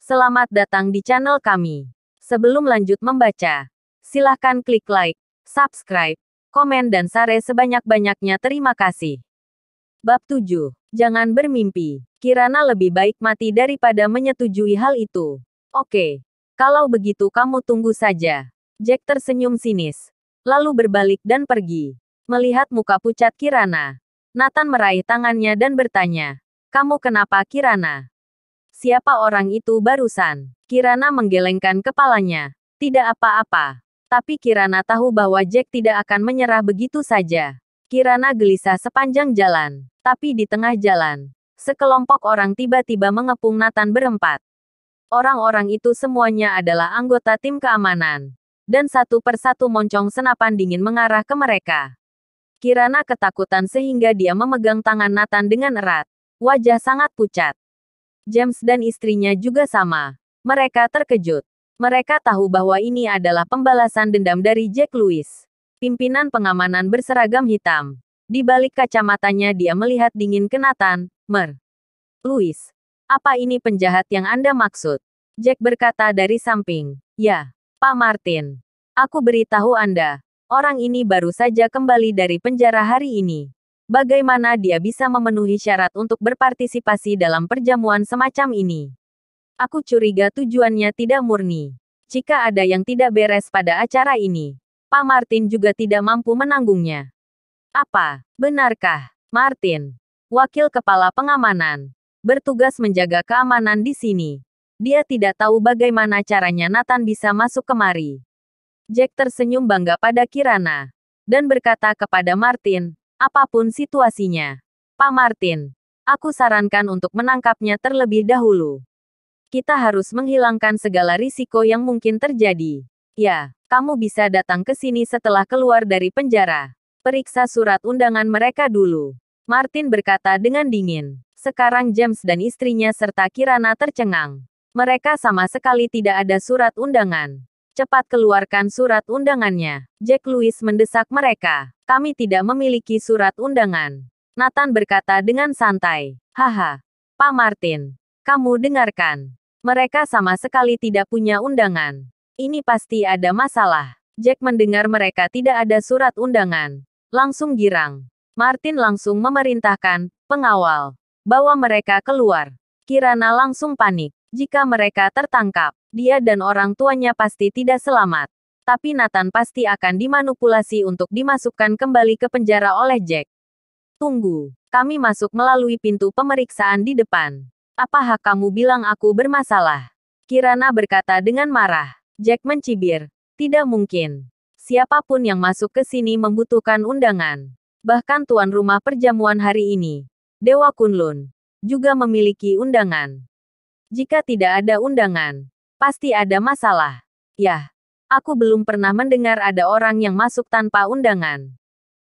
Selamat datang di channel kami. Sebelum lanjut membaca, silahkan klik like, subscribe, komen dan share sebanyak-banyaknya. Terima kasih. Bab 7. Jangan bermimpi. Kirana lebih baik mati daripada menyetujui hal itu. Oke. Kalau begitu kamu tunggu saja. Jack tersenyum sinis. Lalu berbalik dan pergi. Melihat muka pucat Kirana, Nathan meraih tangannya dan bertanya, "Kamu kenapa, Kirana?" "Siapa orang itu barusan?" Kirana menggelengkan kepalanya. "Tidak apa-apa." Tapi Kirana tahu bahwa Jack tidak akan menyerah begitu saja. Kirana gelisah sepanjang jalan. Tapi di tengah jalan, sekelompok orang tiba-tiba mengepung Nathan berempat. Orang-orang itu semuanya adalah anggota tim keamanan. Dan satu persatu moncong senapan dingin mengarah ke mereka. Kirana ketakutan sehingga dia memegang tangan Nathan dengan erat. Wajah sangat pucat. James dan istrinya juga sama. Mereka terkejut. Mereka tahu bahwa ini adalah pembalasan dendam dari Jack Lewis, pimpinan pengamanan berseragam hitam. Di balik kacamatanya dia melihat dingin ke Nathan. "Lewis, apa ini penjahat yang Anda maksud?" Jack berkata dari samping. "Ya, Pak Martin. Aku beritahu Anda, orang ini baru saja kembali dari penjara hari ini. Bagaimana dia bisa memenuhi syarat untuk berpartisipasi dalam perjamuan semacam ini? Aku curiga tujuannya tidak murni. Jika ada yang tidak beres pada acara ini, Pak Martin juga tidak mampu menanggungnya." "Apa, benarkah, Martin?" Wakil kepala pengamanan, bertugas menjaga keamanan di sini. Dia tidak tahu bagaimana caranya Nathan bisa masuk kemari. Jack tersenyum bangga pada Kirana. Dan berkata kepada Martin, "Apapun situasinya, Pak Martin, aku sarankan untuk menangkapnya terlebih dahulu. Kita harus menghilangkan segala risiko yang mungkin terjadi. Ya, kamu bisa datang ke sini setelah keluar dari penjara. Periksa surat undangan mereka dulu." Martin berkata dengan dingin. Sekarang James dan istrinya serta Kirana tercengang. Mereka sama sekali tidak ada surat undangan. "Cepat keluarkan surat undangannya." Jack Lewis mendesak mereka. "Kami tidak memiliki surat undangan." Nathan berkata dengan santai. "Haha, Pak Martin. Kamu dengarkan. Mereka sama sekali tidak punya undangan. Ini pasti ada masalah." Jack mendengar mereka tidak ada surat undangan. Langsung girang. Martin langsung memerintahkan pengawal, "Bawa mereka keluar." Kirana langsung panik. Jika mereka tertangkap, dia dan orang tuanya pasti tidak selamat. Tapi Nathan pasti akan dimanipulasi untuk dimasukkan kembali ke penjara oleh Jack. "Tunggu, kami masuk melalui pintu pemeriksaan di depan. Apa hak kamu bilang aku bermasalah?" Kirana berkata dengan marah. Jack mencibir. "Tidak mungkin. Siapapun yang masuk ke sini membutuhkan undangan. Bahkan tuan rumah perjamuan hari ini, Dewa Kunlun, juga memiliki undangan. Jika tidak ada undangan, pasti ada masalah." "Yah, aku belum pernah mendengar ada orang yang masuk tanpa undangan."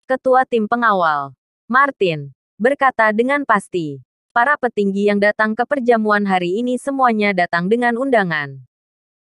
Ketua tim pengawal, Martin, berkata dengan pasti. "Para petinggi yang datang ke perjamuan hari ini semuanya datang dengan undangan.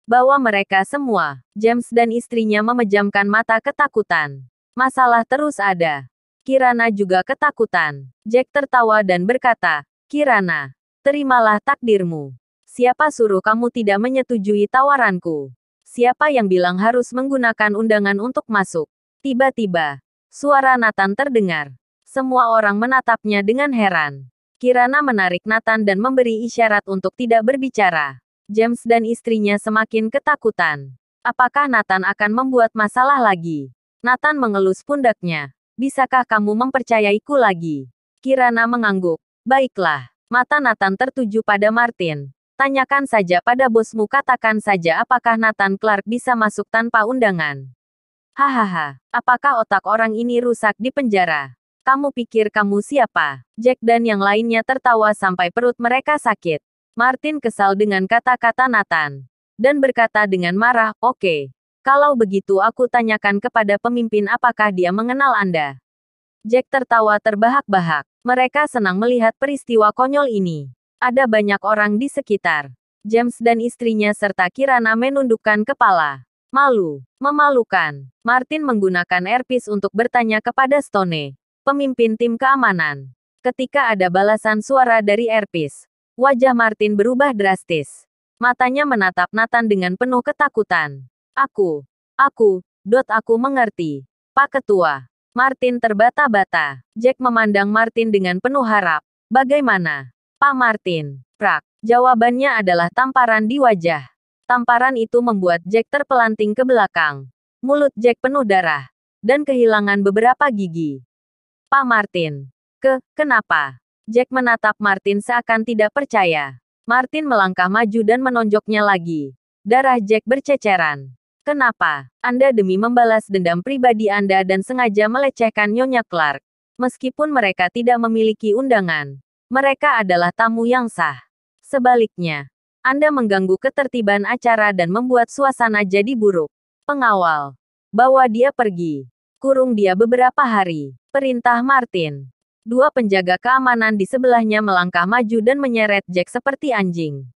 Bawa mereka semua." James dan istrinya memejamkan mata ketakutan. Masalah terus ada. Kirana juga ketakutan. Jack tertawa dan berkata, "Kirana, terimalah takdirmu. Siapa suruh kamu tidak menyetujui tawaranku? Siapa yang bilang harus menggunakan undangan untuk masuk?" Tiba-tiba, suara Nathan terdengar. Semua orang menatapnya dengan heran. Kirana menarik Nathan dan memberi isyarat untuk tidak berbicara. James dan istrinya semakin ketakutan. Apakah Nathan akan membuat masalah lagi? Nathan mengelus pundaknya. "Bisakah kamu mempercayaiku lagi?" Kirana mengangguk. "Baiklah." Mata Nathan tertuju pada Martin. "Tanyakan saja pada bosmu, katakan saja apakah Nathan Clark bisa masuk tanpa undangan." "Hahaha, apakah otak orang ini rusak di penjara? Kamu pikir kamu siapa?" Jack dan yang lainnya tertawa sampai perut mereka sakit. Martin kesal dengan kata-kata Nathan. Dan berkata dengan marah, "Oke. Kalau begitu aku tanyakan kepada pemimpin apakah dia mengenal Anda." Jack tertawa terbahak-bahak. Mereka senang melihat peristiwa konyol ini. Ada banyak orang di sekitar. James dan istrinya serta Kirana menundukkan kepala. Malu. Memalukan. Martin menggunakan earpiece untuk bertanya kepada Stone, pemimpin tim keamanan. Ketika ada balasan suara dari earpiece, wajah Martin berubah drastis. Matanya menatap Nathan dengan penuh ketakutan. Aku mengerti. Pak Ketua. Martin terbata-bata. Jack memandang Martin dengan penuh harap. Bagaimana? Pak Martin. Prak. Jawabannya adalah tamparan di wajah. Tamparan itu membuat Jack terpelanting ke belakang. Mulut Jack penuh darah. Dan kehilangan beberapa gigi. Pak Martin. Kenapa? Jack menatap Martin seakan tidak percaya. Martin melangkah maju dan menonjoknya lagi. Darah Jack berceceran. Kenapa? Anda demi membalas dendam pribadi Anda dan sengaja melecehkan Nyonya Clark. Meskipun mereka tidak memiliki undangan. Mereka adalah tamu yang sah. Sebaliknya, Anda mengganggu ketertiban acara dan membuat suasana jadi buruk. Pengawal. Bawa dia pergi. Kurung dia beberapa hari. Perintah Martin. Dua penjaga keamanan di sebelahnya melangkah maju dan menyeret Jack seperti anjing.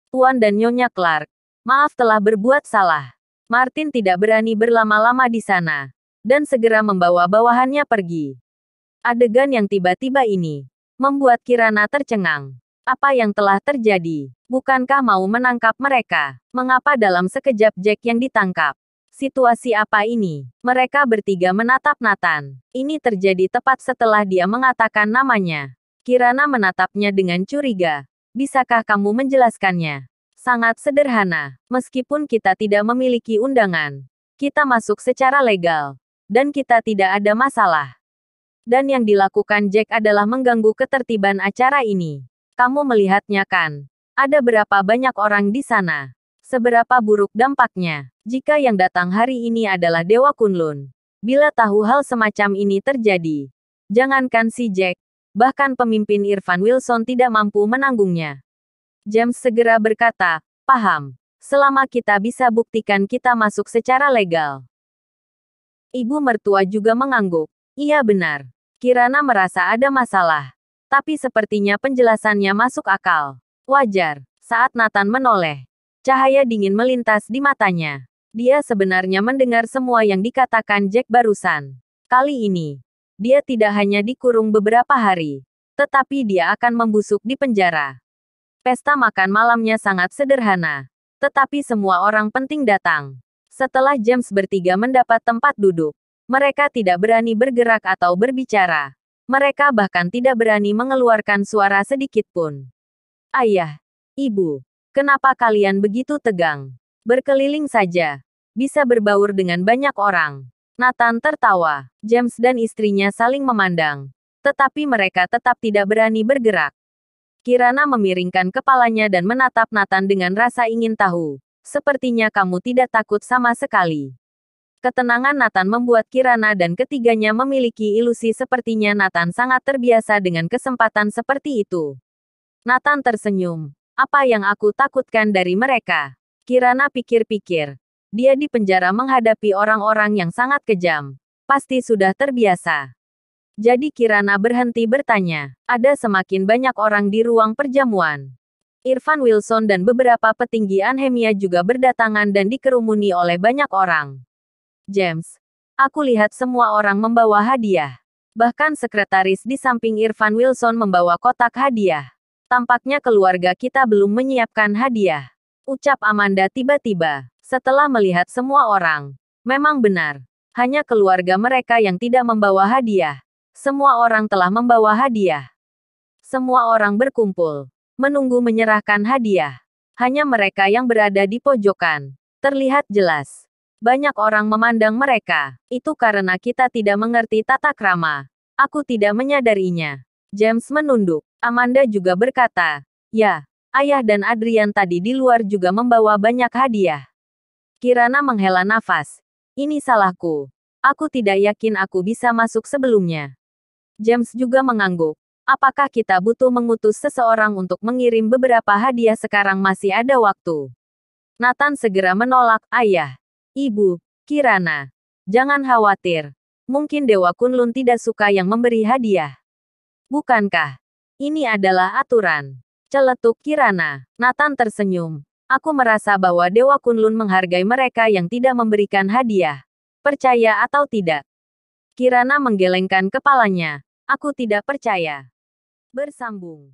Tuan dan Nyonya Clark. Maaf telah berbuat salah. Martin tidak berani berlama-lama di sana. Dan segera membawa bawahannya pergi. Adegan yang tiba-tiba ini membuat Kirana tercengang. Apa yang telah terjadi? Bukankah mau menangkap mereka? Mengapa dalam sekejap Jack yang ditangkap? Situasi apa ini? Mereka bertiga menatap Nathan. Ini terjadi tepat setelah dia mengatakan namanya. Kirana menatapnya dengan curiga. Bisakah kamu menjelaskannya? Sangat sederhana. Meskipun kita tidak memiliki undangan, kita masuk secara legal. Dan kita tidak ada masalah. Dan yang dilakukan Jack adalah mengganggu ketertiban acara ini. Kamu melihatnya kan? Ada berapa banyak orang di sana? Seberapa buruk dampaknya jika yang datang hari ini adalah Dewa Kunlun? Bila tahu hal semacam ini terjadi, jangankan si Jack, bahkan pemimpin Irfan Wilson tidak mampu menanggungnya. James segera berkata, paham. Selama kita bisa buktikan kita masuk secara legal. Ibu mertua juga mengangguk. Iya benar. Kirana merasa ada masalah. Tapi sepertinya penjelasannya masuk akal. Wajar. Saat Nathan menoleh, cahaya dingin melintas di matanya. Dia sebenarnya mendengar semua yang dikatakan Jack barusan. Kali ini, dia tidak hanya dikurung beberapa hari, tetapi dia akan membusuk di penjara. Pesta makan malamnya sangat sederhana, tetapi semua orang penting datang. Setelah James bertiga mendapat tempat duduk, mereka tidak berani bergerak atau berbicara. Mereka bahkan tidak berani mengeluarkan suara sedikit pun. Ayah, Ibu. Kenapa kalian begitu tegang? Berkeliling saja. Bisa berbaur dengan banyak orang. Nathan tertawa. James dan istrinya saling memandang. Tetapi mereka tetap tidak berani bergerak. Kirana memiringkan kepalanya dan menatap Nathan dengan rasa ingin tahu. Sepertinya kamu tidak takut sama sekali. Ketenangan Nathan membuat Kirana dan ketiganya memiliki ilusi sepertinya Nathan sangat terbiasa dengan kesempatan seperti itu. Nathan tersenyum. Apa yang aku takutkan dari mereka? Kirana pikir-pikir. Dia di penjara menghadapi orang-orang yang sangat kejam. Pasti sudah terbiasa. Jadi Kirana berhenti bertanya. Ada semakin banyak orang di ruang perjamuan. Irfan Wilson dan beberapa petinggi Anhemia juga berdatangan dan dikerumuni oleh banyak orang. James, aku lihat semua orang membawa hadiah. Bahkan sekretaris di samping Irfan Wilson membawa kotak hadiah. Tampaknya keluarga kita belum menyiapkan hadiah. Ucap Amanda tiba-tiba. Setelah melihat semua orang. Memang benar. Hanya keluarga mereka yang tidak membawa hadiah. Semua orang telah membawa hadiah. Semua orang berkumpul. Menunggu menyerahkan hadiah. Hanya mereka yang berada di pojokan. Terlihat jelas. Banyak orang memandang mereka. Itu karena kita tidak mengerti tata krama. Aku tidak menyadarinya. James menunduk. Amanda juga berkata, ya, ayah dan Adrian tadi di luar juga membawa banyak hadiah. Kirana menghela nafas. Ini salahku. Aku tidak yakin aku bisa masuk sebelumnya. James juga mengangguk. Apakah kita butuh mengutus seseorang untuk mengirim beberapa hadiah sekarang masih ada waktu? Nathan segera menolak, ayah. Ibu, Kirana. Jangan khawatir. Mungkin Dewa Kunlun tidak suka yang memberi hadiah. Bukankah? Ini adalah aturan. Celetuk Kirana. Nathan tersenyum. Aku merasa bahwa Dewa Kunlun menghargai mereka yang tidak memberikan hadiah. Percaya atau tidak? Kirana menggelengkan kepalanya. Aku tidak percaya. Bersambung.